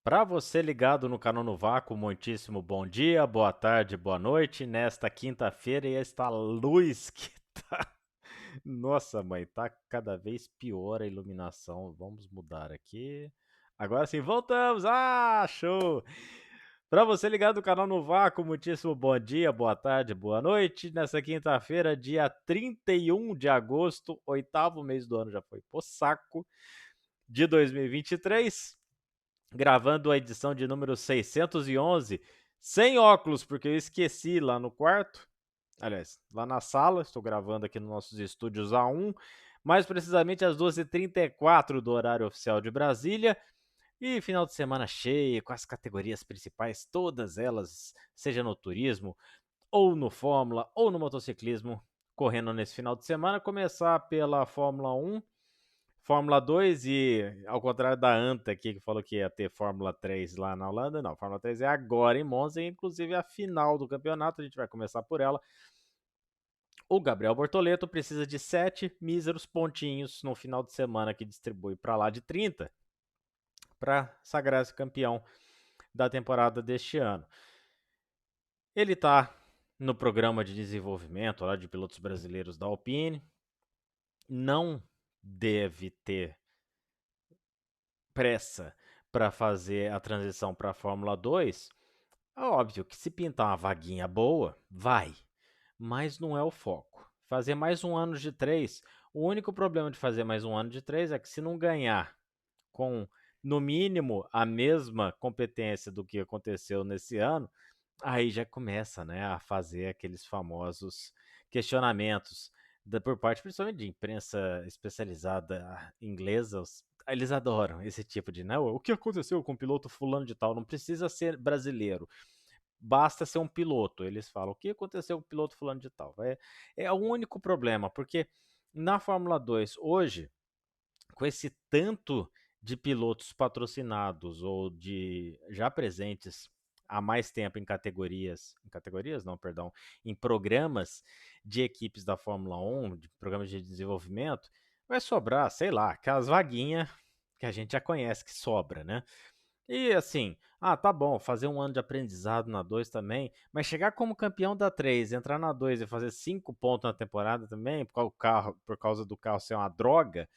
Para você ligado no canal no Vácuo, muitíssimo bom dia, boa tarde, boa noite. Nesta quinta-feira e esta luz que tá. Nossa, mãe, tá cada vez pior a iluminação. Vamos mudar aqui. Agora sim, voltamos! Ah, show! Para você ligado no canal no Vácuo, muitíssimo bom dia, boa tarde, boa noite. Nessa quinta-feira, dia 31 de agosto, oitavo mês do ano já foi pro saco, de 2023. Gravando a edição de número 611, sem óculos, porque eu esqueci lá no quarto. Aliás, lá na sala, estou gravando aqui nos nossos estúdios A1, mais precisamente às 12h34 do horário oficial de Brasília. E final de semana cheio, com as categorias principais, todas elas, seja no turismo, ou no Fórmula, ou no motociclismo, correndo nesse final de semana. Começar pela Fórmula 1. Fórmula 2 e, ao contrário da Anta aqui, que falou que ia ter Fórmula 3 lá na Holanda, não, Fórmula 3 é agora em Monza, e inclusive a final do campeonato, a gente vai começar por ela. O Gabriel Bortoleto precisa de 7 míseros pontinhos no final de semana, que distribui para lá de 30, para sagrar-se campeão da temporada deste ano. Ele está no programa de desenvolvimento lá de pilotos brasileiros da Alpine, não deve ter pressa para fazer a transição para a Fórmula 2, é óbvio que se pintar uma vaguinha boa, vai, mas não é o foco. Fazer mais um ano de 3, o único problema de fazer mais um ano de 3 é que se não ganhar com, no mínimo, a mesma competência do que aconteceu nesse ano, aí já começa, né, a fazer aqueles famosos questionamentos por parte, principalmente de imprensa especializada inglesa. Eles adoram esse tipo de, né? O que aconteceu com o piloto fulano de tal? Não precisa ser brasileiro, basta ser um piloto. Eles falam, o que aconteceu com o piloto fulano de tal? É o único problema, porque na Fórmula 2, hoje, com esse tanto de pilotos patrocinados ou de já presentes há mais tempo em categorias não, perdão, em programas de equipes da Fórmula 1, de programas de desenvolvimento, vai sobrar, sei lá, aquelas vaguinhas que a gente já conhece que sobra, né? E assim, tá bom, fazer um ano de aprendizado na 2 também, mas chegar como campeão da 3, entrar na 2 e fazer 5 pontos na temporada também, por causa do carro ser uma droga,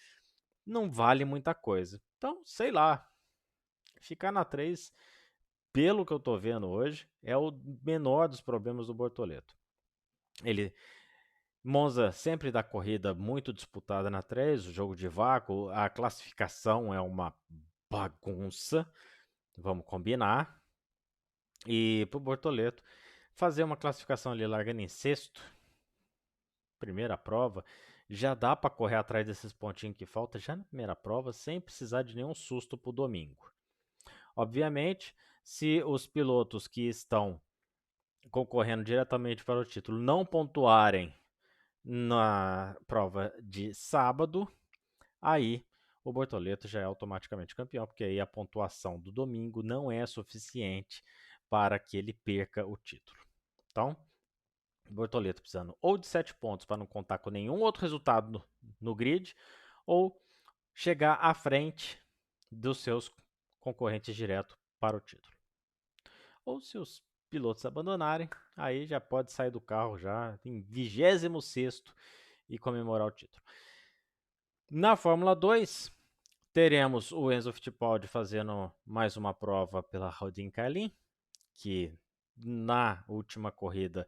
não vale muita coisa. Então, sei lá, ficar na 3, pelo que eu tô vendo hoje, é o menor dos problemas do Bortoleto. Ele Monza sempre dá corrida muito disputada na 3, o jogo de vácuo, a classificação é uma bagunça, vamos combinar. E pro Bortoleto fazer uma classificação ali largando em sexto, primeira prova, já dá para correr atrás desses pontinhos que falta já na primeira prova, sem precisar de nenhum susto pro domingo. Obviamente, se os pilotos que estão concorrendo diretamente para o título não pontuarem na prova de sábado, aí o Bortoleto já é automaticamente campeão, porque aí a pontuação do domingo não é suficiente para que ele perca o título. Então, o Bortoleto precisando ou de 7 pontos para não contar com nenhum outro resultado no grid, ou chegar à frente dos seus concorrentes direto para o título. Ou se os pilotos abandonarem, aí já pode sair do carro já em 26º e comemorar o título. Na Fórmula 2, teremos o Enzo Fittipaldi fazendo mais uma prova pela Rodin Carlin, que na última corrida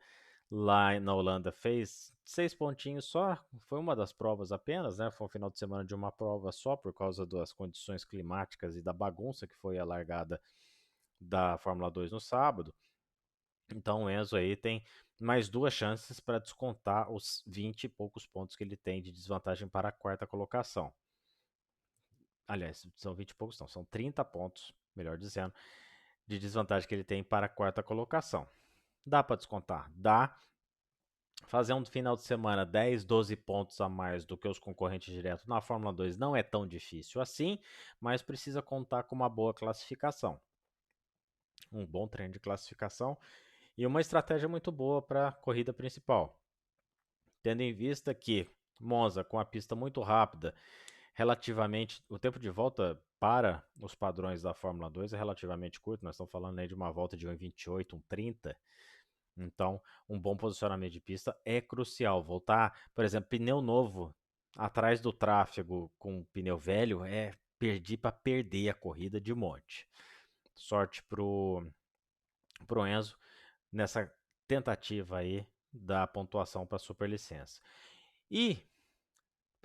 lá na Holanda fez 6 pontinhos só, foi uma das provas apenas, né? Foi um final de semana de uma prova só por causa das condições climáticas e da bagunça que foi a largada da Fórmula 2 no sábado. Então o Enzo aí tem mais 2 chances para descontar os 20 e poucos pontos que ele tem de desvantagem para a quarta colocação. Aliás, são 20 e poucos, não, são 30 pontos, melhor dizendo, de desvantagem que ele tem para a quarta colocação. Dá para descontar? Dá. Fazer um final de semana 10, 12 pontos a mais do que os concorrentes diretos na Fórmula 2 não é tão difícil assim, mas precisa contar com uma boa classificação. Um bom treino de classificação e uma estratégia muito boa para a corrida principal. Tendo em vista que Monza, com a pista muito rápida, relativamente, o tempo de volta para os padrões da Fórmula 2 é relativamente curto, nós estamos falando aí de uma volta de 1,28, 1,30. Então, um bom posicionamento de pista é crucial. Voltar, por exemplo, pneu novo atrás do tráfego com pneu velho é perdi para perder a corrida de monte. Sorte pro Enzo nessa tentativa aí da pontuação para superlicença. E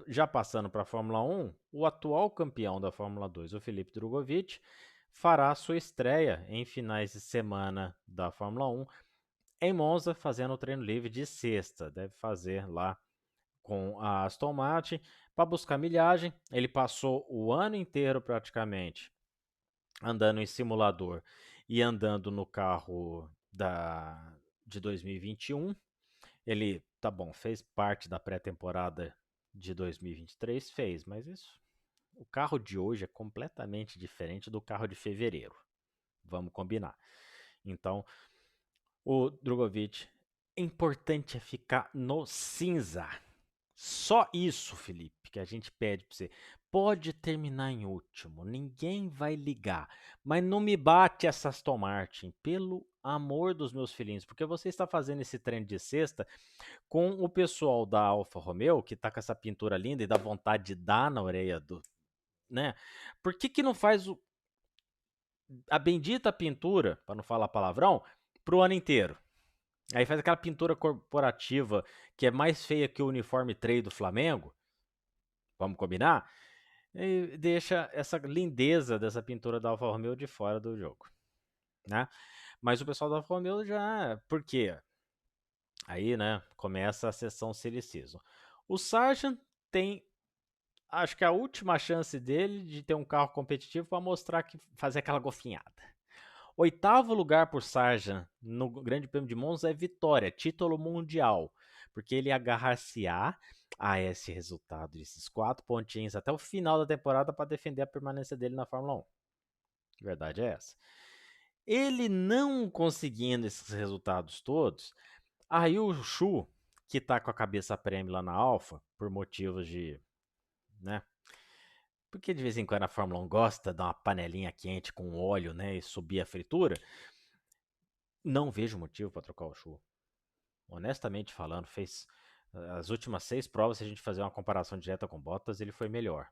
já passando para a Fórmula 1, o atual campeão da Fórmula 2, o Felipe Drugovich, fará sua estreia em finais de semana da Fórmula 1 em Monza, fazendo o treino livre de sexta. Deve fazer lá com a Aston Martin para buscar milhagem. Ele passou o ano inteiro praticamente andando em simulador e andando no carro de 2021. Ele, tá bom, fez parte da pré-temporada de 2023, fez, mas isso, o carro de hoje é completamente diferente do carro de fevereiro. Vamos combinar. Então, o Drogovic, importante é ficar no cinza. Só isso, Felipe, que a gente pede para você. Pode terminar em último, ninguém vai ligar, mas não me bate essa Aston Martin, pelo amor dos meus filhinhos, porque você está fazendo esse treino de sexta com o pessoal da Alfa Romeo, que tá com essa pintura linda e dá vontade de dar na orelha do, né? Por que que não faz a bendita pintura, para não falar palavrão, pro ano inteiro? Aí faz aquela pintura corporativa que é mais feia que o uniforme 3 do Flamengo, vamos combinar? E deixa essa lindeza dessa pintura da Alfa Romeo de fora do jogo, né? Mas o pessoal da Alfa Romeo já... Por quê? Aí, né, começa a sessão Silly Season. O Sargent tem, acho que a última chance dele de ter um carro competitivo para mostrar que fazer aquela golfinhada. Oitavo lugar por Sargent no Grande Prêmio de Monza é vitória, título mundial, porque ele agarrar-se-á a esse resultado, esses 4 pontinhos até o final da temporada para defender a permanência dele na Fórmula 1. A verdade é essa. Ele não conseguindo esses resultados todos, aí o Chu, que tá com a cabeça prêmio lá na Alfa, por motivos de, né? Porque de vez em quando a Fórmula 1 gosta de dar uma panelinha quente com óleo, né, e subir a fritura. Não vejo motivo para trocar o Chu. Honestamente falando, fez as últimas 6 provas, se a gente fazer uma comparação direta com Bottas, ele foi melhor.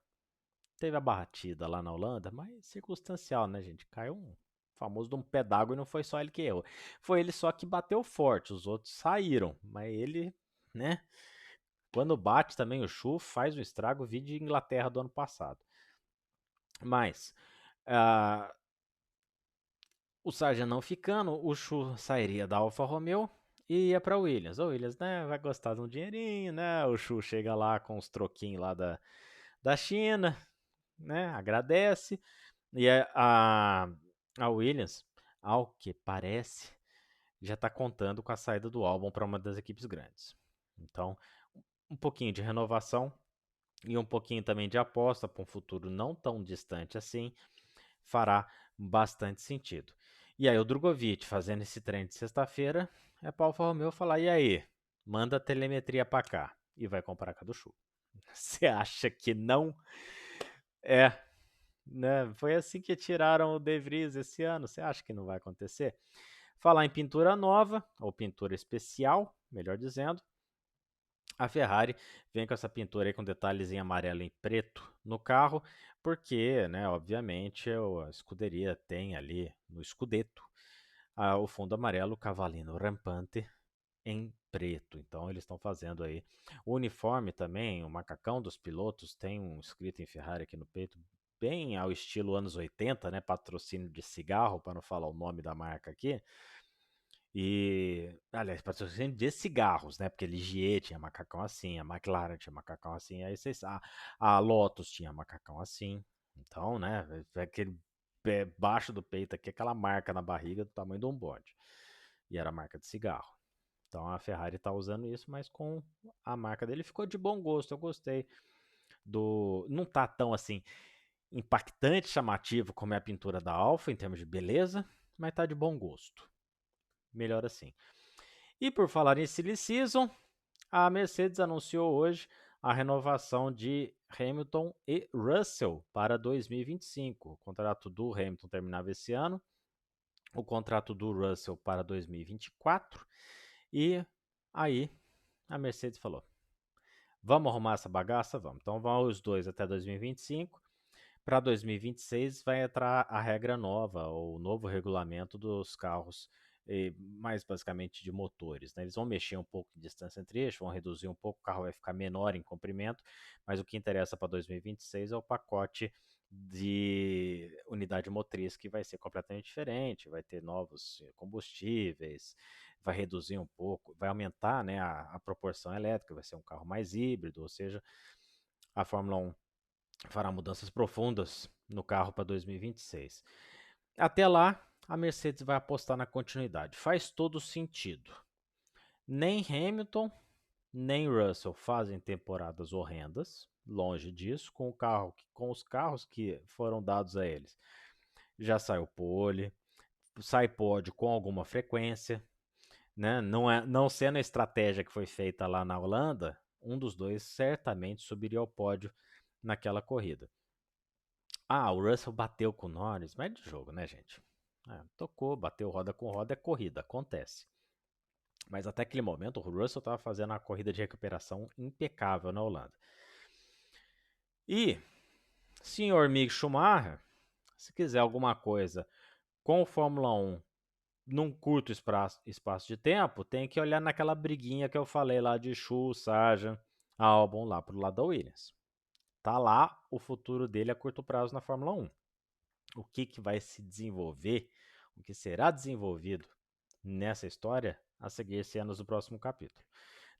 Teve a batida lá na Holanda, mas circunstancial, né, gente? Caiu um famoso de um pé d'água e não foi só ele que errou. Foi ele só que bateu forte, os outros saíram, mas ele, né? Quando bate também o Chu, faz o estrago, vi de Inglaterra do ano passado. Mas, o Sargent não ficando, o Chu sairia da Alfa Romeo e ia para Williams. O Williams, né, vai gostar de um dinheirinho, né? O Chu chega lá com os troquinhos lá da China, né? Agradece. E a Williams, ao que parece, já está contando com a saída do álbum para uma das equipes grandes. Então, um pouquinho de renovação e um pouquinho também de aposta para um futuro não tão distante assim, fará bastante sentido. E aí o Drogovic fazendo esse treino de sexta-feira, é para o Alfa Romeo falar, e aí, manda a telemetria para cá e vai comparar com a do Chu. Você acha que não? É, né? Foi assim que tiraram o De Vries esse ano, você acha que não vai acontecer? Falar em pintura nova, ou pintura especial, melhor dizendo, a Ferrari vem com essa pintura aí com detalhes em amarelo e preto no carro, porque, né, obviamente, a escuderia tem ali no escudeto o fundo amarelo, o cavalinho rampante em preto. Então eles estão fazendo aí o uniforme também, o macacão dos pilotos tem um escrito em Ferrari aqui no peito, bem ao estilo anos 80, né, patrocínio de cigarro, para não falar o nome da marca aqui. E, aliás, patrocínio de cigarros, né? Porque a Ligier tinha macacão assim, a McLaren tinha macacão assim, aí vocês, a Lotus tinha macacão assim. Então, né? Aquele pé baixo do peito aqui, aquela marca na barriga do tamanho de um bode. E era marca de cigarro. Então a Ferrari tá usando isso, mas com a marca dele ficou de bom gosto. Eu gostei do. Não tá tão assim impactante, chamativo como é a pintura da Alfa em termos de beleza, mas tá de bom gosto. Melhor assim. E por falar em Silly Season, a Mercedes anunciou hoje a renovação de Hamilton e Russell para 2025. O contrato do Hamilton terminava esse ano, o contrato do Russell para 2024. E aí a Mercedes falou: vamos arrumar essa bagaça? Vamos. Então vão os dois até 2025. Para 2026 vai entrar a regra nova, o novo regulamento dos carros, mais basicamente de motores, né? Eles vão mexer um pouco de distância entre eixos, vão reduzir um pouco, o carro vai ficar menor em comprimento, mas o que interessa para 2026 é o pacote de unidade motriz, que vai ser completamente diferente, vai ter novos combustíveis, vai reduzir um pouco, vai aumentar, né, a proporção elétrica, vai ser um carro mais híbrido, ou seja, a Fórmula 1 fará mudanças profundas no carro para 2026. Até lá, a Mercedes vai apostar na continuidade. Faz todo sentido. Nem Hamilton, nem Russell fazem temporadas horrendas, longe disso, com os carros que foram dados a eles. Já saiu pole, sai pódio com alguma frequência, né? Não sendo a estratégia que foi feita lá na Holanda, um dos dois certamente subiria ao pódio naquela corrida. O Russell bateu com o Norris, mas é de jogo, né, gente? Tocou, bateu roda com roda, é corrida, acontece. Mas até aquele momento, o Russell estava fazendo uma corrida de recuperação impecável na Holanda. E, senhor Mick Schumacher, se quiser alguma coisa com Fórmula 1 num curto espaço de tempo, tem que olhar naquela briguinha que eu falei lá de Schuh, Sargent, Albon lá pro lado da Williams. Tá lá o futuro dele a curto prazo na Fórmula 1. O que vai se desenvolver, o que será desenvolvido nessa história, a seguir cenas do próximo capítulo.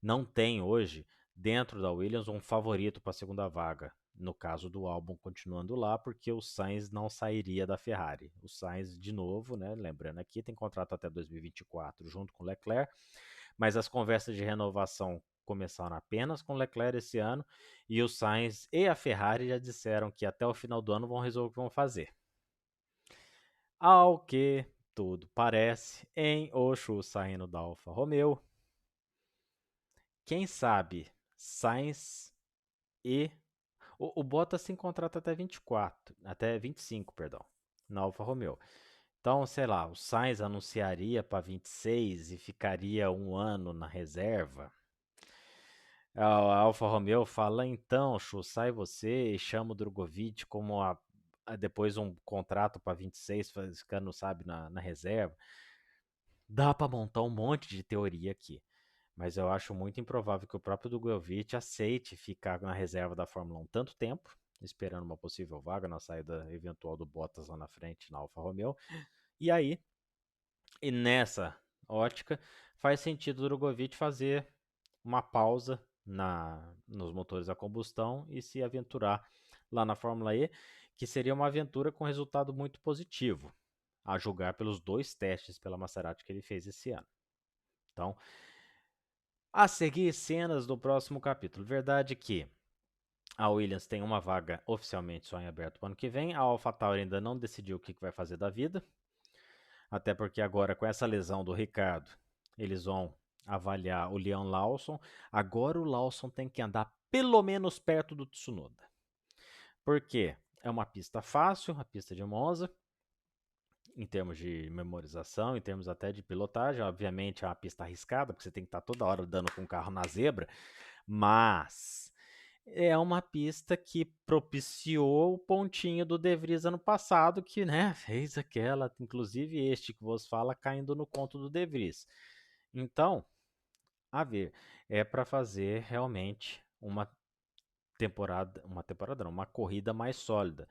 Não tem hoje, dentro da Williams, um favorito para a segunda vaga. No caso do Albon continuando lá, porque o Sainz não sairia da Ferrari. O Sainz, de novo, né, lembrando aqui, tem contrato até 2024 junto com o Leclerc, mas as conversas de renovação começaram apenas com o Leclerc esse ano, e o Sainz e a Ferrari já disseram que até o final do ano vão resolver o que vão fazer. Ao que tudo parece, em Oshu saindo da Alfa Romeo, quem sabe Sainz e o Bottas tem contrato até 24, até 25, perdão, na Alfa Romeo. Então, sei lá, o Sainz anunciaria para 26 e ficaria um ano na reserva. A Alfa Romeo fala, então, Chu, sai você e chama o Drogovic como depois um contrato para 26, ficando, sabe, na reserva. Dá para montar um monte de teoria aqui, mas eu acho muito improvável que o próprio Drogovic aceite ficar na reserva da Fórmula 1 tanto tempo, esperando uma possível vaga na saída eventual do Bottas lá na frente na Alfa Romeo. E aí, e nessa ótica, faz sentido o Drogovic fazer uma pausa nos motores a combustão e se aventurar lá na Fórmula E, que seria uma aventura com resultado muito positivo, a julgar pelos 2 testes pela Maserati que ele fez esse ano. Então, a seguir cenas do próximo capítulo. Verdade que a Williams tem uma vaga oficialmente só em aberto para o ano que vem. A AlphaTauri ainda não decidiu o que vai fazer da vida. Até porque agora, com essa lesão do Ricardo, eles vão avaliar o Liam Lawson. Agora o Lawson tem que andar pelo menos perto do Tsunoda. Por quê? É uma pista fácil, a pista de Monza, em termos de memorização, em termos até de pilotagem. Obviamente é uma pista arriscada, porque você tem que estar toda hora dando com o carro na zebra, mas é uma pista que propiciou o pontinho do De Vries ano passado, que, né, fez aquela, inclusive este que vos fala, caindo no conto do De Vries. Então, a ver, é para fazer realmente uma corrida mais sólida.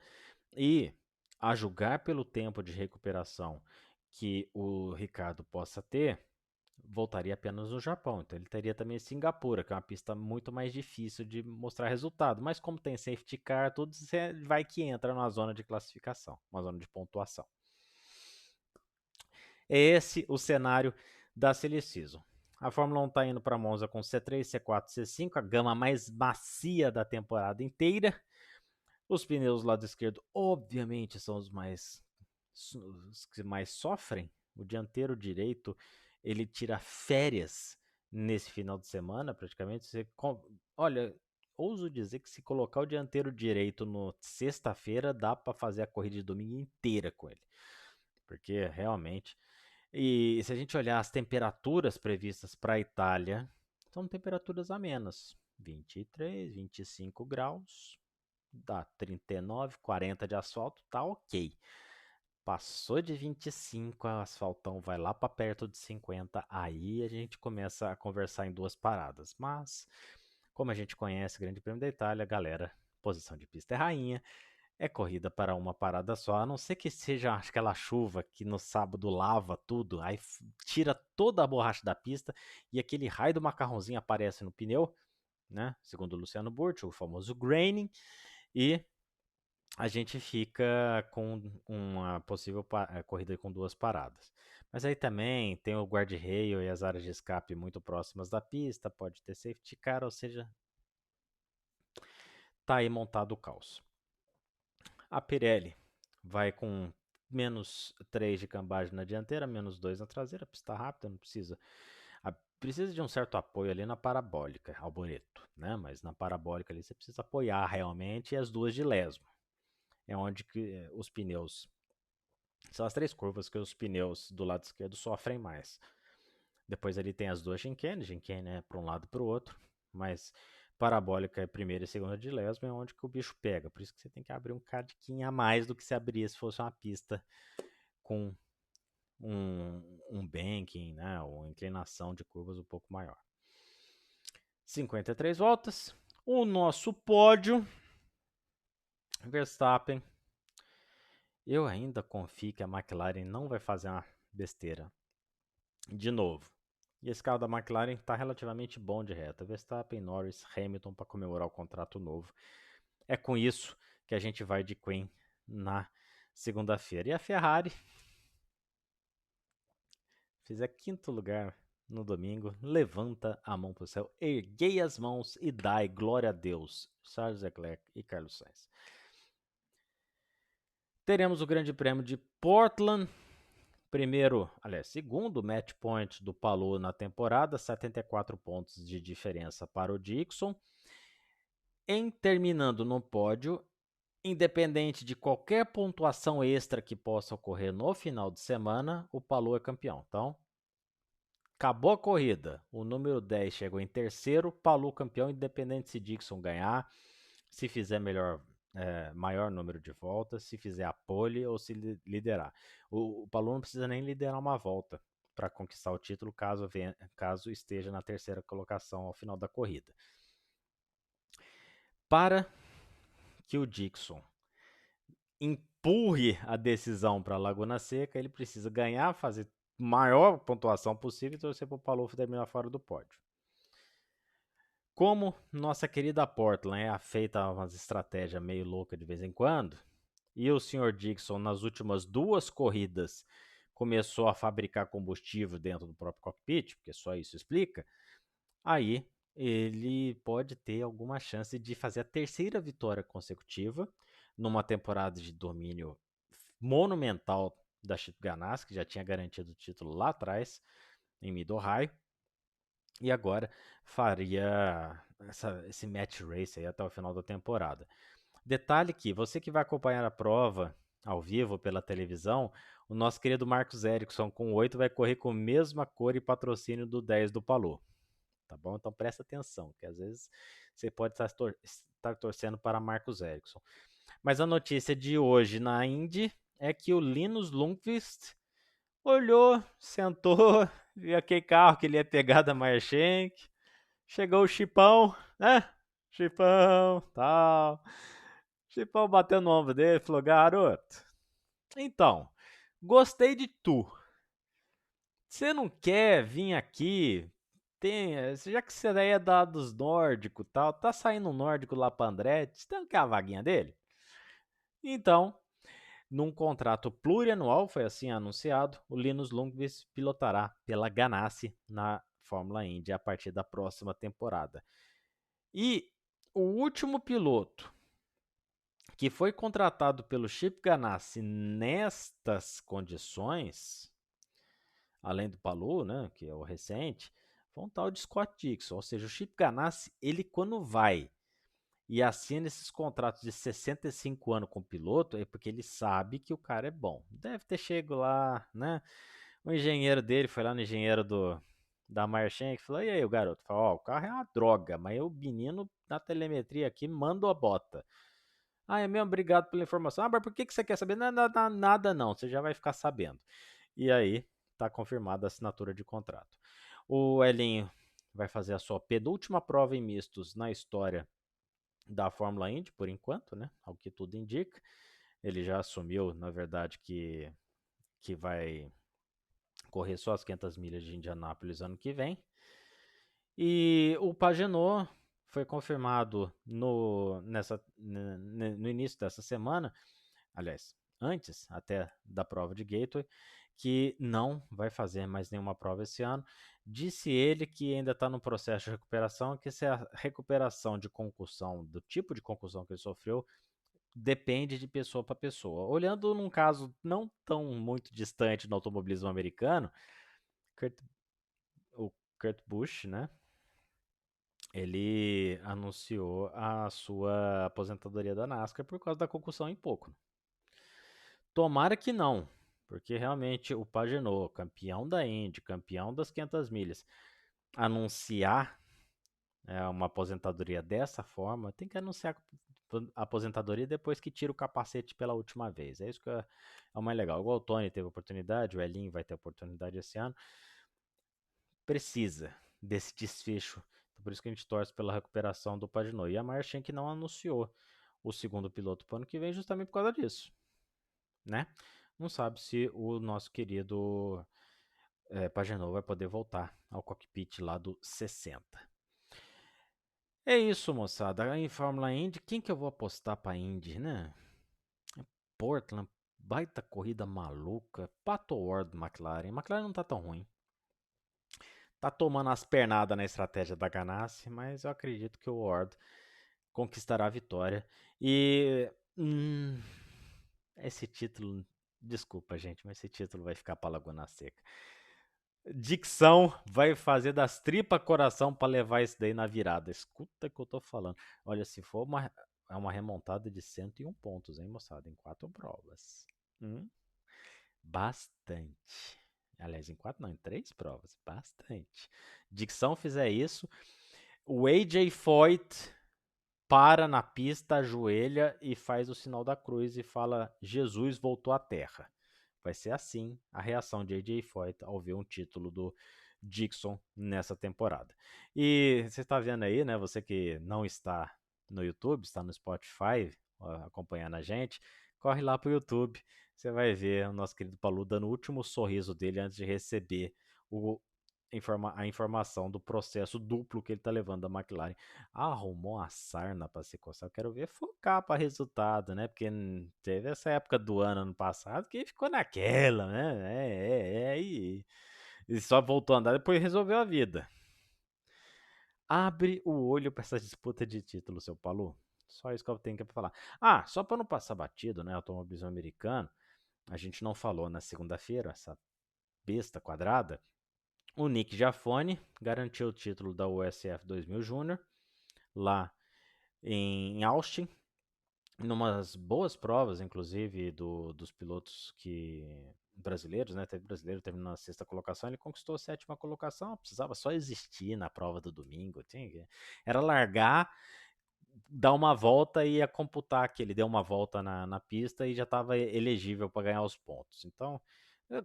E, a julgar pelo tempo de recuperação que o Ricardo possa ter, voltaria apenas no Japão. Então ele teria também Singapura, que é uma pista muito mais difícil de mostrar resultado. Mas como tem safety car, tudo vai que entra na zona de classificação, uma zona de pontuação. É esse o cenário da Silly Season. A Fórmula 1 está indo para Monza com C3, C4, C5, a gama mais macia da temporada inteira. Os pneus do lado esquerdo, obviamente, são os que mais sofrem. O dianteiro direito, ele tira férias nesse final de semana, praticamente. Olha, ouso dizer que se colocar o dianteiro direito no sexta-feira, dá para fazer a corrida de domingo inteira com ele. Porque realmente. E se a gente olhar as temperaturas previstas para a Itália, são temperaturas amenas. 23, 25 graus, dá 39, 40 de asfalto, tá ok. Passou de 25, o asfaltão vai lá para perto de 50, aí a gente começa a conversar em duas paradas. Mas, como a gente conhece o Grande Prêmio da Itália, galera, posição de pista é rainha, é corrida para uma parada só, a não ser que seja aquela chuva que no sábado lava tudo, aí tira toda a borracha da pista e aquele raio do macarrãozinho aparece no pneu, né? Segundo o Luciano Burti, o famoso graining, e a gente fica com uma possível corrida com duas paradas. Mas aí também tem o guarda-reio e as áreas de escape muito próximas da pista, pode ter safety car, ou seja, tá aí montado o caos. A Pirelli vai com menos 3 de cambagem na dianteira, menos 2 na traseira, pista rápida, não precisa. Precisa de um certo apoio ali na parabólica, Alboreto, né? Mas na parabólica ali você precisa apoiar realmente, e as duas de lesmo. É onde que os pneus. São as três curvas que os pneus do lado esquerdo sofrem mais. Depois ali tem as duas chicane é para um lado e para o outro, mas parabólica é primeira e segunda de lesmo, é onde que o bicho pega. Por isso que você tem que abrir um cadiquinho a mais do que se abria se fosse uma pista com um banking, né, ou uma inclinação de curvas um pouco maior. 53 voltas. O nosso pódio, Verstappen. Eu ainda confio que a McLaren não vai fazer uma besteira de novo. E esse carro da McLaren está relativamente bom de reta. Verstappen, Norris, Hamilton para comemorar o contrato novo. É com isso que a gente vai de Queen na segunda-feira. E a Ferrari fizer quinto lugar no domingo, levanta a mão para o céu, erguei as mãos e dai glória a Deus. Charles Leclerc e Carlos Sainz. Teremos o Grande Prêmio de Portland. Segundo match point do Palou na temporada, 74 pontos de diferença para o Dixon. Terminando no pódio, independente de qualquer pontuação extra que possa ocorrer no final de semana, o Palou é campeão. Então, acabou a corrida, o número 10 chegou em terceiro, Palou campeão, independente se Dixon ganhar, se fizer maior número de voltas, se fizer a pole ou se liderar. O Palou não precisa nem liderar uma volta para conquistar o título, caso esteja na terceira colocação ao final da corrida. Para que o Dixon empurre a decisão para a Laguna Seca, ele precisa ganhar, fazer maior pontuação possível e torcer para o Palou terminar fora do pódio. Como nossa querida Portland é feita umas estratégias meio louca de vez em quando, e o Sr. Dixon nas últimas duas corridas começou a fabricar combustível dentro do próprio cockpit, porque só isso explica, aí ele pode ter alguma chance de fazer a terceira vitória consecutiva numa temporada de domínio monumental da Chip Ganassi, que já tinha garantido o título lá atrás, em Mid-Ohio, e agora faria esse match race aí até o final da temporada. Detalhe que você que vai acompanhar a prova ao vivo pela televisão, o nosso querido Marcos Ericsson com 8 vai correr com a mesma cor e patrocínio do 10 do Palou. Tá bom? Então presta atenção, que às vezes você pode estar torcendo para Marcos Ericsson. Mas a notícia de hoje na Indy é que o Linus Lundqvist olhou, sentou, viu aquele carro que ele ia pegar da Meyer-Shank, chegou o Chipão, né? Chipão, tal. Chipão bateu no ombro dele e falou: garoto, então, gostei de tu. Você não quer vir aqui? Já que você daí é dos nórdicos e tal, tá saindo um nórdico lá pra Andretti, você não quer a vaguinha dele? Então, num contrato plurianual, foi assim anunciado, o Linus Lundqvist pilotará pela Ganassi na Fórmula Indy a partir da próxima temporada. E o último piloto que foi contratado pelo Chip Ganassi nestas condições, além do Palou, né, que é o recente, foi um tal de Scott Dixon. Ou seja, o Chip Ganassi, ele quando vai e assina esses contratos de 65 anos com o piloto, é porque ele sabe que o cara é bom. Deve ter chego lá, né? O engenheiro dele foi lá no engenheiro da Marchand e falou: E aí, o garoto? Falou: Ó, o carro é uma droga, mas o menino na telemetria aqui manda a bota. Ah, é mesmo? Obrigado pela informação. Ah, mas por que você quer saber? Nada, nada não, você já vai ficar sabendo. E aí, tá confirmada a assinatura de contrato. O Elinho vai fazer a sua penúltima prova em mistos na história da Fórmula Indy, por enquanto, né? Ao que tudo indica. Ele já assumiu, na verdade, que vai correr só as 500 milhas de Indianápolis ano que vem. E o Pagenot foi confirmado no início dessa semana, aliás, antes até da prova de Gateway, que não vai fazer mais nenhuma prova esse ano. Disse ele que ainda está no processo de recuperação, que se a recuperação de concussão, do tipo de concussão que ele sofreu, depende de pessoa para pessoa. Olhando num caso não tão muito distante no automobilismo americano, Kurt, o Kurt Busch, né? Ele anunciou a sua aposentadoria da NASCAR por causa da concussão em pouco. Tomara que não, porque realmente o Pagenot, campeão da Indy, campeão das 500 milhas, anunciar uma aposentadoria dessa forma, tem que anunciar a aposentadoria depois que tira o capacete pela última vez. É isso que é o mais legal. Igual o Tony teve oportunidade, o Elinho vai ter oportunidade esse ano. Precisa desse desfecho. Então, por isso que a gente torce pela recuperação do Pagenot. E a Marchand que não anunciou o segundo piloto para o ano que vem justamente por causa disso, né? Não sabe se o nosso querido Pagenot vai poder voltar ao cockpit lá do 60. É isso, moçada. Em Fórmula Indy, quem que eu vou apostar para Indy, né? Portland, baita corrida maluca. Pato Ward, McLaren. McLaren não tá tão ruim. Tá tomando as pernadas na estratégia da Ganassi, mas eu acredito que o Ward conquistará a vitória. E esse título, desculpa gente, mas esse título vai ficar para Laguna Seca. Dicção vai fazer das tripas coração para levar isso daí na virada. Escuta o que eu tô falando. Olha, se for uma remontada de 101 pontos, hein, moçada? Em 4 provas. Bastante. Aliás, em 4 não, em 3 provas. Bastante. Dicção fizer isso, o AJ Foyt para na pista, ajoelha e faz o sinal da cruz e fala: Jesus voltou à terra. Vai ser assim a reação de AJ Foyt ao ver um título do Dixon nessa temporada. E você está vendo aí, né? Você que não está no YouTube, está no Spotify acompanhando a gente, corre lá para o YouTube. Você vai ver o nosso querido Palu dando o último sorriso dele antes de receber a informação do processo duplo que ele está levando da McLaren. Arrumou uma sarna para se coçar. Eu quero ver focar para resultado, né? Porque teve essa época do ano passado que ficou naquela, né? E só voltou a andar depois resolveu a vida. Abre o olho para essa disputa de título, seu Paulo. Só isso que eu tenho que falar. Ah, só para não passar batido, né? Automobilismo americano. A gente não falou na segunda-feira, essa besta quadrada. O Nick Jafone garantiu o título da USF 2000 Júnior lá em Austin, numas boas provas, inclusive, dos pilotos brasileiros, né? Teve brasileiro terminando na sexta colocação, ele conquistou a sétima colocação, precisava só existir na prova do domingo. Era largar, dar uma volta e ia computar que ele deu uma volta na pista e já estava elegível para ganhar os pontos. Então,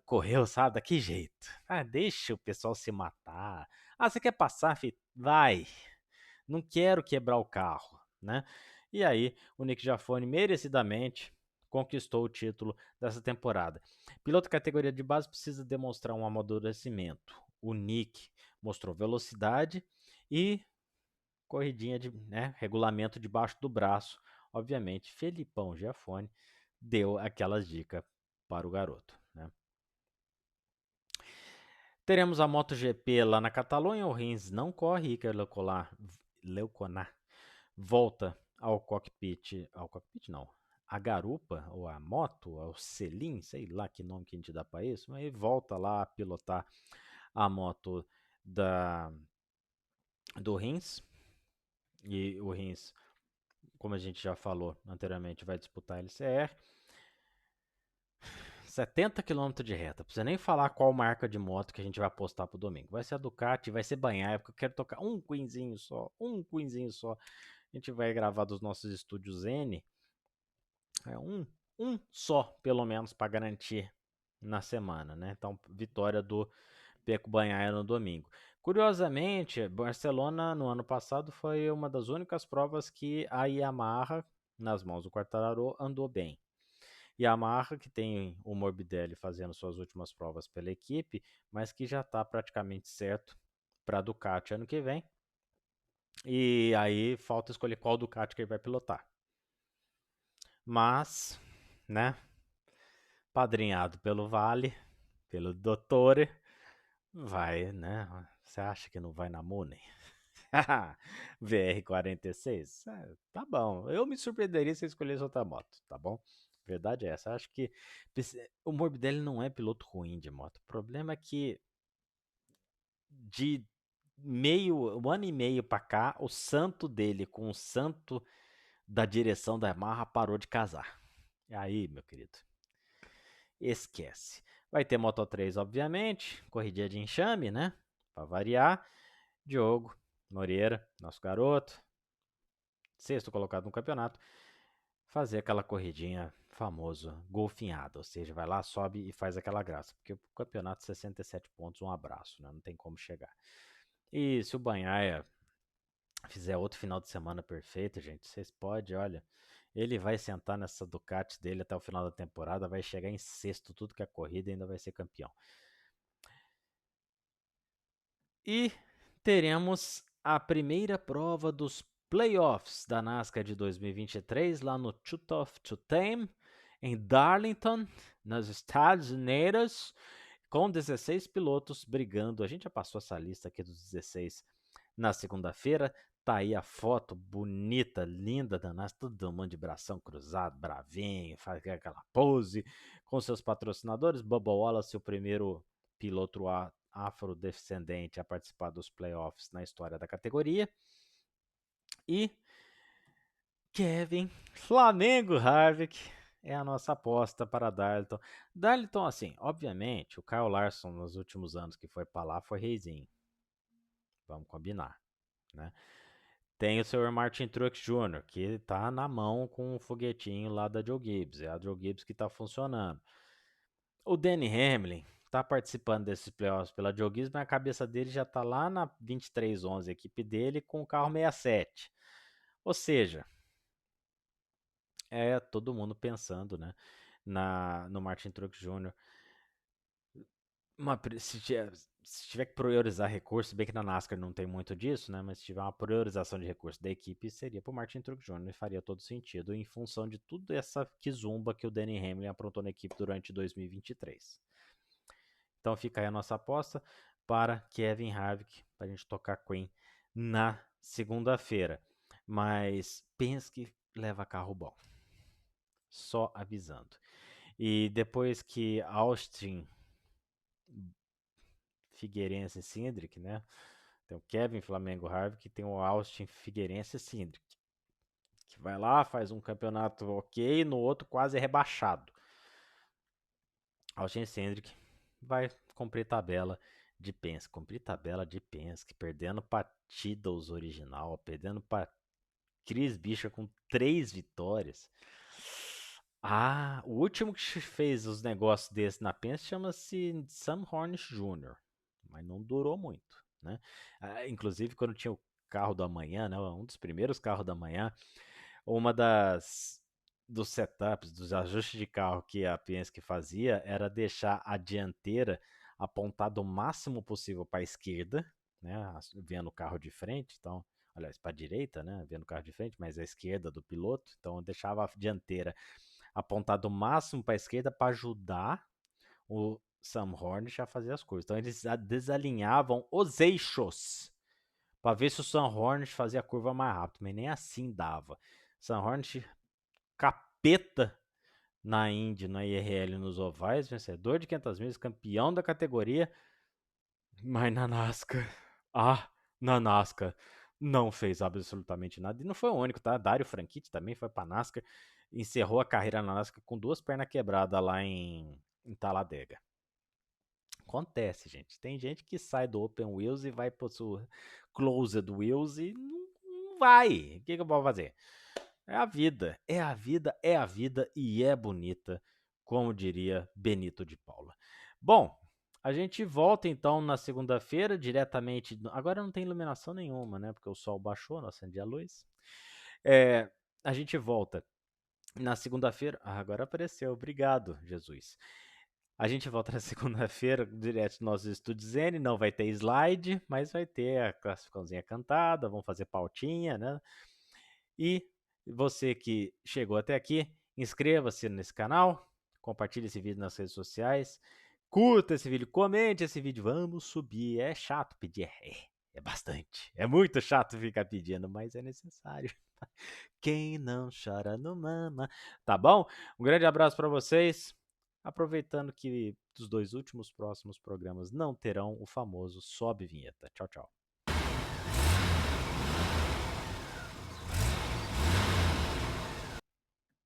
correu, sabe? Daquele jeito. Ah, deixa o pessoal se matar. Ah, você quer passar, filho? Vai. Não quero quebrar o carro, né? E aí, o Nick Jafone merecidamente conquistou o título dessa temporada. Piloto categoria de base precisa demonstrar um amadurecimento. O Nick mostrou velocidade e corridinha de regulamento debaixo do braço. Obviamente, Felipão Giafone deu aquelas dicas para o garoto, né? Teremos a MotoGP lá na Catalunha. O Rins não corre. Iker Lecuona volta ao cockpit. Ao cockpit não. A garupa, ou a moto, ou o selim, sei lá que nome que a gente dá para isso, mas ele volta lá a pilotar a moto do Rins. E o Rins como a gente já falou anteriormente, vai disputar a LCR. 70 km de reta. Não precisa nem falar qual marca de moto que a gente vai apostar pro domingo. Vai ser a Ducati, vai ser banhar, porque eu quero tocar um quinzinho só. Um quinzinho só. A gente vai gravar dos nossos estúdios N. É um só, pelo menos, para garantir na semana, né? Então, vitória do Peco Banhaia no domingo. Curiosamente, Barcelona no ano passado foi uma das únicas provas que a Yamaha, nas mãos do Quartararo, andou bem. Yamaha, que tem o Morbidelli fazendo suas últimas provas pela equipe, mas que já está praticamente certo para a Ducati ano que vem. E aí falta escolher qual Ducati que ele vai pilotar. Mas, né, padrinhado pelo Vale, pelo Dottore, vai, né? Você acha que não vai na Mune? VR46? Tá bom. Eu me surpreenderia se eu escolhesse outra moto, tá bom? Verdade é essa. Acho que o Morbidelli não é piloto ruim de moto. O problema é que de um ano e meio pra cá, o santo dele com o santo da direção da Yamaha parou de casar. E aí, meu querido, esquece. Vai ter Moto 3, obviamente, corridinha de enxame, né? Pra variar. Diogo Moreira, nosso garoto, sexto colocado no campeonato, fazer aquela corridinha famosa, golfinhada, ou seja, vai lá, sobe e faz aquela graça, porque o campeonato 67 pontos, um abraço, né? Não tem como chegar. E se o Banhaia fizer outro final de semana perfeito, gente, vocês podem, olha, ele vai sentar nessa Ducati dele até o final da temporada, vai chegar em sexto tudo que é corrida e ainda vai ser campeão. E teremos a primeira prova dos playoffs da NASCAR de 2023 lá no Too of to Tame, em Darlington, nos Estados Unidos, com 16 pilotos brigando. A gente já passou essa lista aqui dos 16 na segunda-feira. Tá aí a foto bonita, linda da NASCAR, todo mundo de bração cruzado, bravinho, faz aquela pose com seus patrocinadores. Bubba Wallace, o primeiro piloto afrodescendente a participar dos playoffs na história da categoria. E Kevin Flamengo Harvick é a nossa aposta para Darlington. Darlington, assim, obviamente, o Kyle Larson nos últimos anos que foi para lá foi reizinho. Vamos combinar, né? Tem o Sr. Martin Truex Jr., que tá na mão com o foguetinho lá da Joe Gibbs. É a Joe Gibbs que tá funcionando. O Danny Hamlin tá participando desses playoffs pela Joe Gibbs, mas a cabeça dele já tá lá na 2311, a equipe dele, com o carro 67. Ou seja, é todo mundo pensando, né, no Martin Truex Jr. Se tiver que priorizar recursos, bem que na NASCAR não tem muito disso, né? Mas se tiver uma priorização de recursos da equipe, seria para o Martin Truex Jr. e faria todo sentido em função de tudo essa quizumba que o Danny Hamlin aprontou na equipe durante 2023. Então fica aí a nossa aposta para Kevin Harvick, para a gente tocar Queen na segunda-feira. Mas Penske leva carro bom. Só avisando. E depois que Austin, Figueirense e Cindric, né? Tem o Kevin Flamengo Harvick e tem o Austin Figueirense e Cindric. Que vai lá, faz um campeonato ok, no outro quase rebaixado. Austin Cindric vai cumprir tabela de Penske. Cumprir tabela de Penske, perdendo para Titles original, perdendo para Chris Buescher com 3 vitórias. Ah, o último que fez os negócios desses na Penske chama-se Sam Hornish Jr., mas não durou muito, né? Inclusive, quando tinha o carro da manhã, né, um dos primeiros carros da manhã, uma dos setups, dos ajustes de carro que a Penske fazia era deixar a dianteira apontada o máximo possível para a esquerda, né, vendo o carro de frente, então, aliás, para a direita, né, vendo o carro de frente, mas a esquerda do piloto, então deixava a dianteira apontada o máximo para a esquerda para ajudar o Sam Hornish a fazer as coisas. Então eles desalinhavam os eixos para ver se o Sam Hornish fazia a curva mais rápido, mas nem assim dava. Sam Hornish capeta na Indy, na IRL, nos ovais, vencedor de 500 milhas, campeão da categoria, mas na NASCAR, na NASCAR, não fez absolutamente nada. E não foi o único, tá? Dário Franchitti também foi pra NASCAR. Encerrou a carreira na NASCAR com 2 pernas quebradas lá em Talladega. Acontece, gente. Tem gente que sai do Open Wheels e vai pro seu Closed Wheels e não vai. O que eu posso fazer? É a vida. É a vida, é a vida e é bonita, como diria Benito de Paula. Bom, a gente volta então na segunda-feira, diretamente. Agora não tem iluminação nenhuma, né? Porque o sol baixou, não acende a luz. A gente volta na segunda-feira. Ah, agora apareceu. Obrigado, Jesus. A gente volta na segunda-feira, direto do nosso Estúdio Zen. Não vai ter slide, mas vai ter a classificaçãozinha cantada. Vamos fazer pautinha, né? E você que chegou até aqui, inscreva-se nesse canal, compartilhe esse vídeo nas redes sociais, curta esse vídeo, comente esse vídeo. Vamos subir. É chato pedir, é bastante. É muito chato ficar pedindo, mas é necessário. Quem não chora não mama. Tá bom? Um grande abraço para vocês. Aproveitando que os 2 últimos próximos programas não terão o famoso sobe vinheta. Tchau, tchau.